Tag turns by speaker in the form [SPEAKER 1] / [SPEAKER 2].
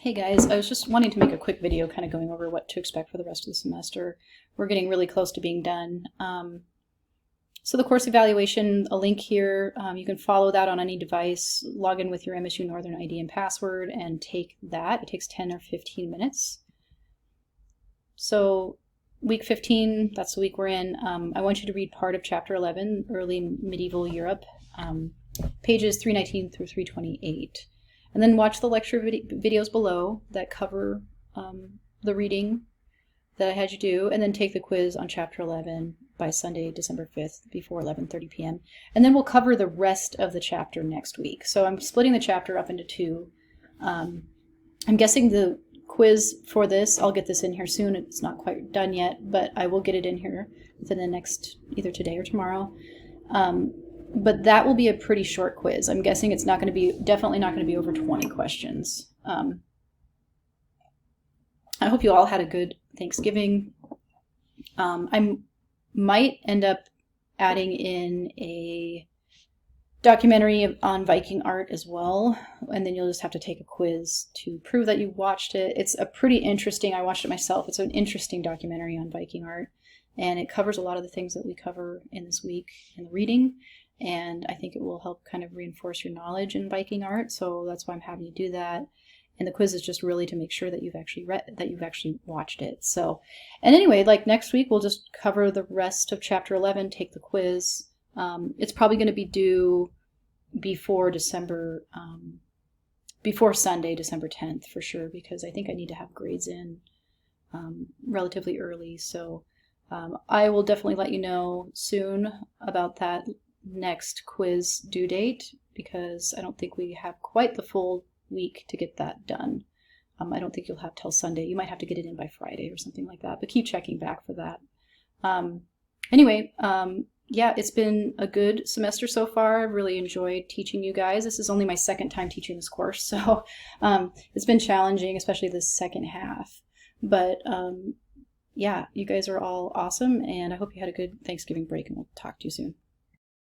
[SPEAKER 1] Hey guys, I was just wanting to make a quick video kind of going over what to expect for the rest of the semester. We're getting really close to being done. So the course evaluation, a link here, you can follow that on any device, log in with your MSU Northern ID and password and take that. It takes 10 or 15 minutes. So week 15, that's the week we're in. I want you to read part of chapter 11, Early Medieval Europe, pages 319 through 328. And then watch the lecture videos below that cover the reading that I had you do, and then take the quiz on chapter 11 by Sunday, December 5th before 11:30 p.m. And then we'll cover the rest of the chapter next week. So I'm splitting the chapter up into two. I'm guessing the quiz for this, I'll get this in here soon. It's not quite done yet, but I will get it in here within the next, either today or tomorrow. But that will be a pretty short quiz. I'm guessing it's not going to be, definitely not going to be over 20 questions. I hope you all had a good Thanksgiving. I might end up adding in a documentary on Viking art as well, and then you'll just have to take a quiz to prove that you watched it. It's a pretty interesting, I watched it myself, it's an interesting documentary on Viking art, and it covers a lot of the things that we cover in this week in the reading. And I think it will help kind of reinforce your knowledge in Viking art, so that's why I'm having you do that. And the quiz is just really to make sure that you've actually watched it. So, and anyway, like next week we'll just cover the rest of chapter 11, take the quiz. It's probably going to be due before before Sunday, December 10th for sure, because I think I need to have grades in relatively early. So I will definitely let you know soon about that next quiz due date, because I don't think we have quite the full week to get that done. I don't think you'll have till Sunday. You might have to get it in by Friday or something like that, but keep checking back for that. Anyway, yeah, it's been a good semester so far. I've really enjoyed teaching you guys. This is only my second time teaching this course, so it's been challenging, especially the second half. But yeah, you guys are all awesome, and I hope you had a good Thanksgiving break, and we'll talk to you soon.